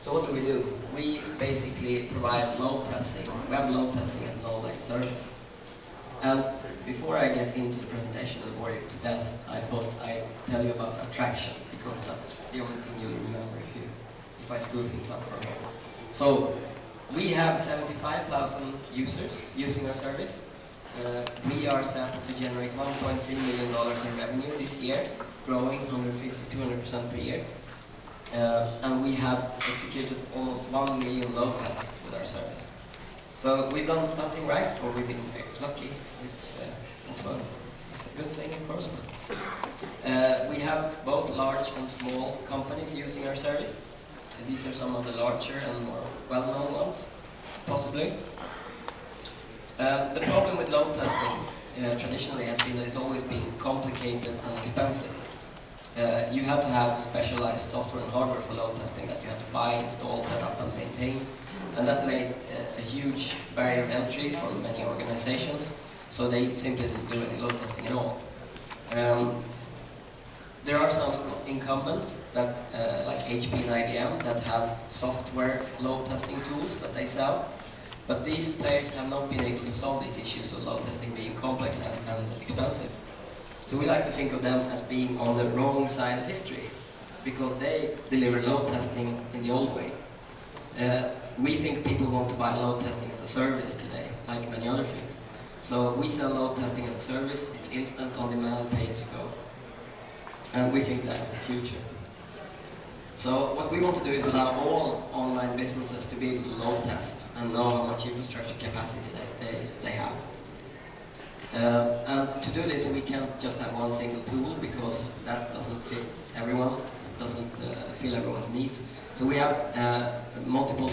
So what do? We basically provide load testing, web load testing as an online service. And before I get into the presentation and bore you to death, I thought I'd tell you about attraction, because that's the only thing you'll remember if I screw things up from here. So we have 75,000 users using our service. We are set to generate $1.3 million in revenue this year, growing 150-200% per year. And we have executed almost 1 million load tests with our service. So we've done something right, or we've been very lucky, which also is a good thing, of course. We have both large and small companies using our service. These are some of the larger and more well-known ones, possibly. The problem with load testing traditionally has been that it's always been complicated and expensive. You had to have specialized software and hardware for load testing that you had to buy, install, set up and maintain. And that made a huge barrier of entry for many organizations, so they simply didn't do any load testing at all. There are some incumbents that, like HP and IBM, that have software load testing tools that they sell, but these players have not been able to solve these issues of load testing being complex and expensive. So we like to think of them as being on the wrong side of history, because they deliver load testing in the old way. We think people want to buy load testing as a service today, like many other things. So we sell load testing as a service. It's instant, on-demand, pay-as-you-go. And we think that is the future. So what we want to do is allow all online businesses to be able to load test and know how much infrastructure capacity they have. And to do this, we can't just have one single tool, because that doesn't fit everyone, it doesn't fill everyone's needs. So we have multiple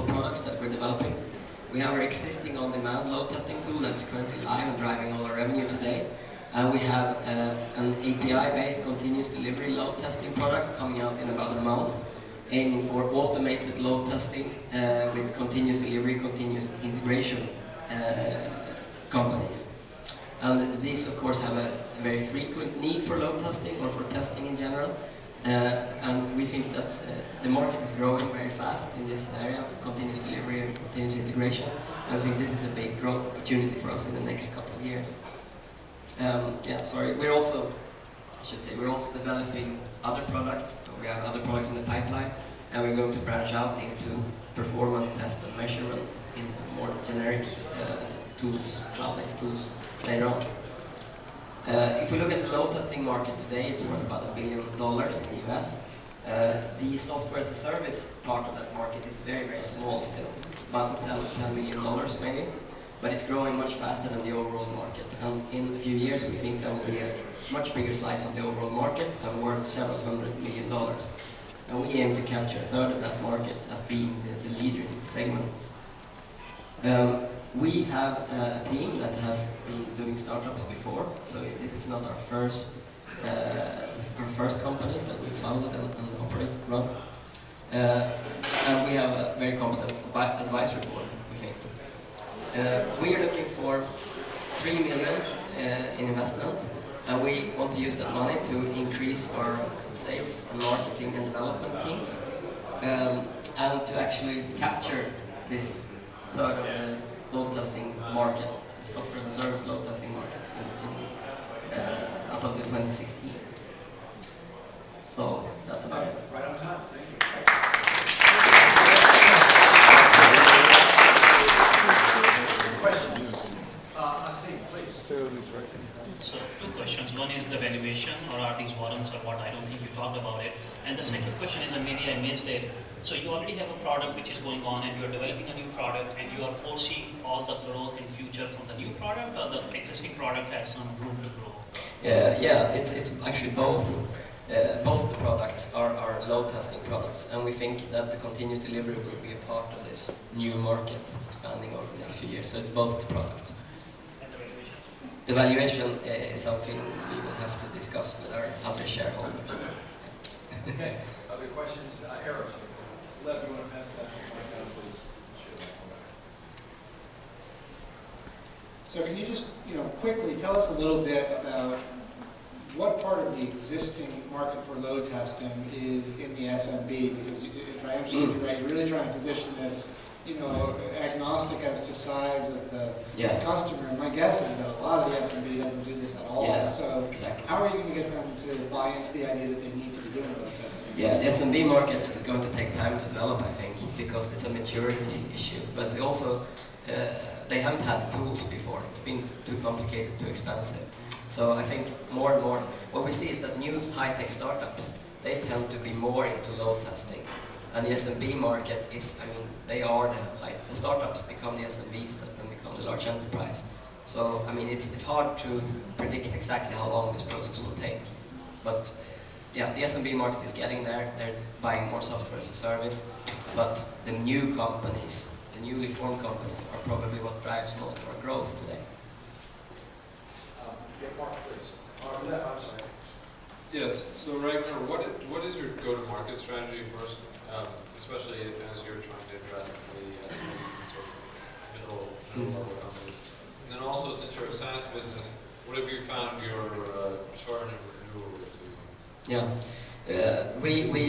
products that we're developing. We have our existing on-demand load testing tool that's currently live and driving all our revenue today. And we have an API-based continuous delivery load testing product coming out in about a month, aiming for automated load testing with continuous delivery, continuous integration companies. And these, of course, have a very frequent need for load testing, or for testing in general. And we think that the market is growing very fast in this area of continuous delivery and continuous integration. And I think this is a big growth opportunity for us in the next couple of years. We're also developing other products. We have other products in the pipeline, and we're going to branch out into performance test and measurement in more generic tools, cloud-based tools later on. If we look at the load testing market today, it's worth about $1 billion in the US. The software as a service part of that market is very, very small still, about $10 million maybe, but it's growing much faster than the overall market. And in a few years, we think that will be a much bigger slice of the overall market and worth several $100 million. And we aim to capture a third of that market as being the leader in this segment. We have a team that has been doing startups before, so this is not our first companies that we founded and operate, run. And we have a very competent advisory board, we think. We are looking for $3 million in investment, and we want to use that money to increase our sales and marketing and development teams, and to actually capture this third of the load testing market, the software as a service load testing market, up until 2016. So that's about it. Right on time. Thank you. Questions? Asim, please. So two questions. One is the valuation, or are these warrants or what? I don't think you talked about it. And the second question is, and maybe I missed it, so you already have a product which is going on and you're developing a new product and you are foreseeing all the growth in future from the new product, or the existing product has some room to grow? It's actually both. Both the products are load testing products, and we think that the continuous delivery will be a part of this new market expanding over the next few years. So it's both the products. And the valuation? The valuation is something we will have to discuss with our other shareholders. Okay. Other questions? Eric, Lev, you want to pass that mic down, please? So can you just, quickly tell us a little bit about what part of the existing market for load testing is in the SMB? Because if I understand you right, you're really trying to position this, you know, agnostic as to size of the customer. And my guess is that a lot of the SMB doesn't do this at all. Yeah, so exactly. how are you going to get them to buy into the idea that they need to be doing load testing? Yeah, the SMB market is going to take time to develop, I think, because it's a maturity issue. But it's also, they haven't had the tools before. It's been too complicated, too expensive. So I think more and more, what we see is that new high-tech startups, they tend to be more into load testing. And the SMB market is, I mean, they are the startups become the SMBs that then become the large enterprise. So, I mean, it's hard to predict exactly how long this process will take. But yeah, the SMB market is getting there. They're buying more software as a service. But the new companies, the newly formed companies, are probably what drives most of our growth today. Mark, please. I'm sorry. Yes, so Ragnar, what is your go-to-market strategy first, especially as you're trying to address the SMEs and sort of middle level companies? And then also, since you're a SaaS business, what have you found your churn and renewal rate to be?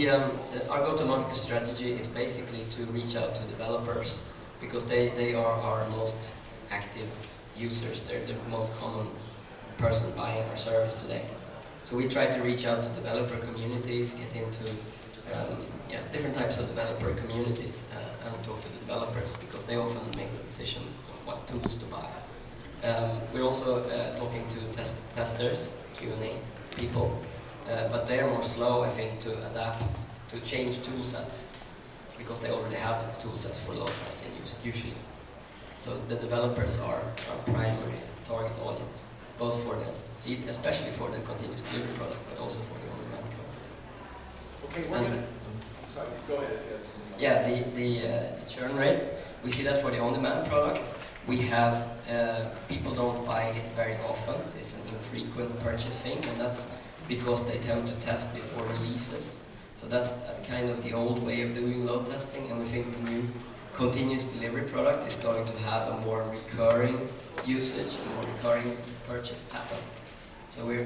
Yeah, our go-to-market strategy is basically to reach out to developers because they are our most active users. They're the most common person buying our service today. So we try to reach out to developer communities, get into different types of developer communities and talk to the developers because they often make the decision on what tools to buy. We're also talking to testers, Q&A people, but they're more slow, I think, to adapt, to change tool sets because they already have tool sets for load testing usually. So the developers are our primary target audience, both for especially for the continuous delivery product, but also for the on-demand product. Okay, we're going to... Sorry, go ahead. Yeah, the churn rate, we see that for the on-demand product. We have, people don't buy it very often, so it's an infrequent purchase thing, and that's because they tend to test before releases. So that's kind of the old way of doing load testing, and we think the new continuous delivery product is going to have a more recurring usage, a more recurring purchase pattern. So we're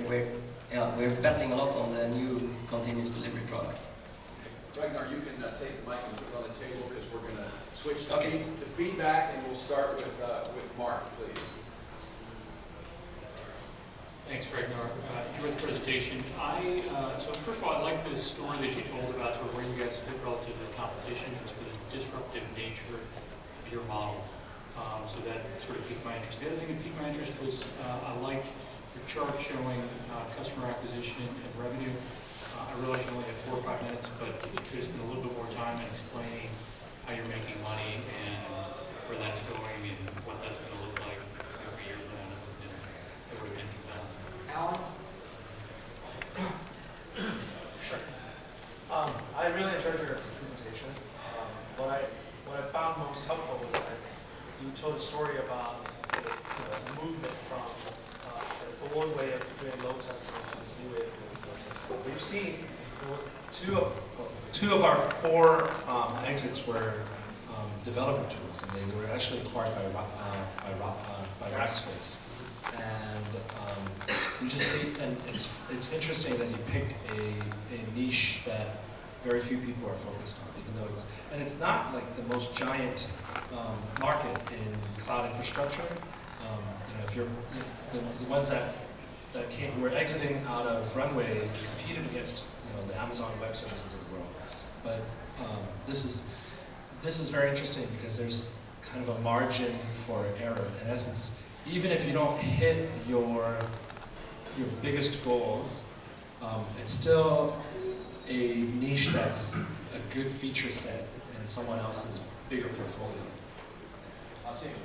betting a lot on the new continuous delivery product. Ragnar, you can take the mic and put it on the table because we're going to switch to, Okay. to feedback, and we'll start with Mark, please. Thanks, Ragnar. Enjoyed the presentation. So first of all, I like this story that you told about sort of where you guys fit relative to the competition and sort of the disruptive nature of your model. So that sort of piqued my interest. The other thing that piqued my interest was I liked your chart showing customer acquisition and revenue. I realize you only have 4 or 5 minutes, but if you could spend a little bit more time in explaining how you're making money and where that's going and what that's going to look like every year, then it would have been Alan? Sure. I really enjoyed your presentation. What I found most helpful was that you told a story about the movement from the old way of doing load testing to this new way of doing load testing. We've seen two of our 4 exits were developer tools, and they were actually acquired by Rackspace. And you just see, and it's interesting that you picked a niche that very few people are focused on, even though it's not like the most giant market in cloud infrastructure. If you're the ones that were exiting out of Runway competed against the Amazon Web Services of the world, but this is very interesting because there's kind of a margin for error. In essence, even if you don't hit your biggest goals, it's still a niche that's a good feature set in someone else's bigger portfolio. I'll see you.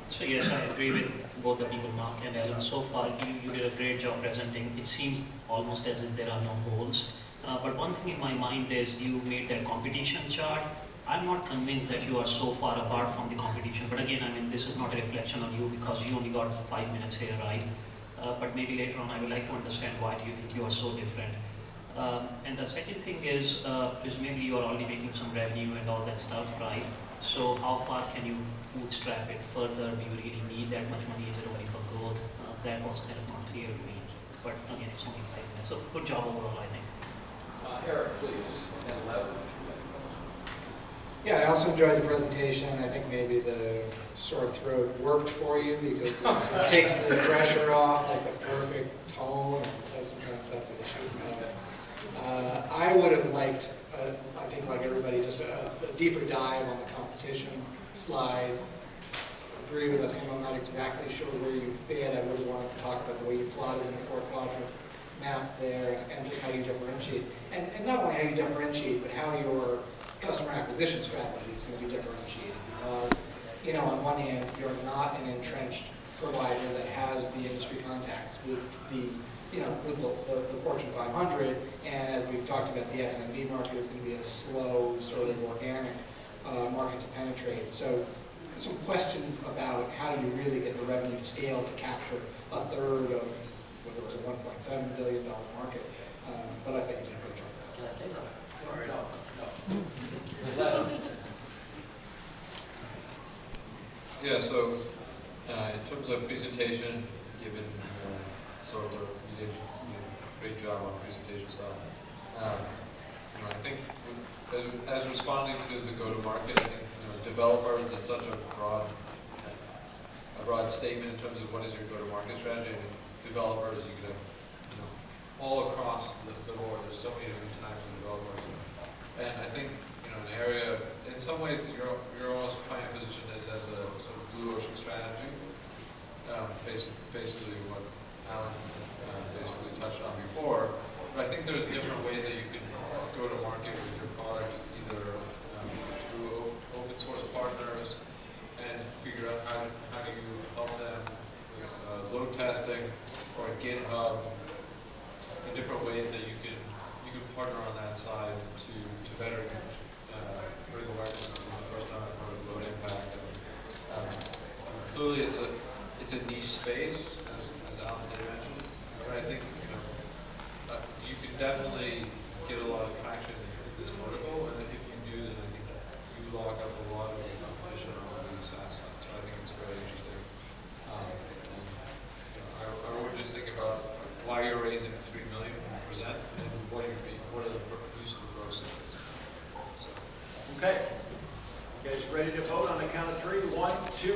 So yes, I agree with both the people, Mark and Alan. So far, you did a great job presenting. It seems almost as if there are no holes. But one thing in my mind is you made that competition chart. I'm not convinced that you are so far apart from the competition. But again, I mean, this is not a reflection on you because you only got 5 minutes here, right? But maybe later on, I would like to understand why do you think you are so different. And the second thing is, presumably you are already making some revenue and all that stuff, right? So how far can you bootstrap it further? Do you really need that much money? Is it only for growth? That was kind of not clear to me. but again, it's only 5 minutes. So good job overall, I think. Eric, please, and leverage. Yeah, I also enjoyed the presentation. I think maybe the sore throat worked for you because it takes the pressure off, like the perfect tone, and sometimes that's an issue. I would have liked, I think like everybody, just a deeper dive on the competition slide. Agree with us, I'm not exactly sure where you fit. I would have wanted to talk about the way you plotted in the 4-quadrant map there and just how you differentiate. And not only how you differentiate, but how your customer acquisition strategy is going to be differentiated because, on one hand, you're not an entrenched provider that has the industry contacts with the Fortune 500, and as we've talked about, the SMB market is going to be a slow, sort of organic market to penetrate. So some questions about how do you really get the revenue to scale to capture a third of what was a $1.7 billion market. But I think you did a great job. Can I say something? Yeah, so in terms of presentation, given sort of you did a great job on presentation stuff. I think as responding to the go-to-market, I think developers is such a broad statement in terms of what is your go-to-market strategy. And developers, you could have all across the board. There's so many different types of developers, and I think an area. In some ways, you're almost trying to position this as a sort of blue ocean strategy. Basically, what Alan basically touched on before. But I think there's different ways that you can go to market with your product, either through open source partners and figure out how do you help them with load testing or GitHub, and different ways that you can partner on that side to better bring awareness to the first time I've heard of load impact. Clearly, it's a niche space, as Alan did mention, but I think you can definitely get a lot of traction in this vertical, and if you do, then I think you lock up a lot of competition on these SaaS sites. So I think it's very interesting. I would just think about why you're raising $3 million when you present, and what are the use of the proceeds. So. Okay. You guys ready to vote on the count of 3? 1, 2.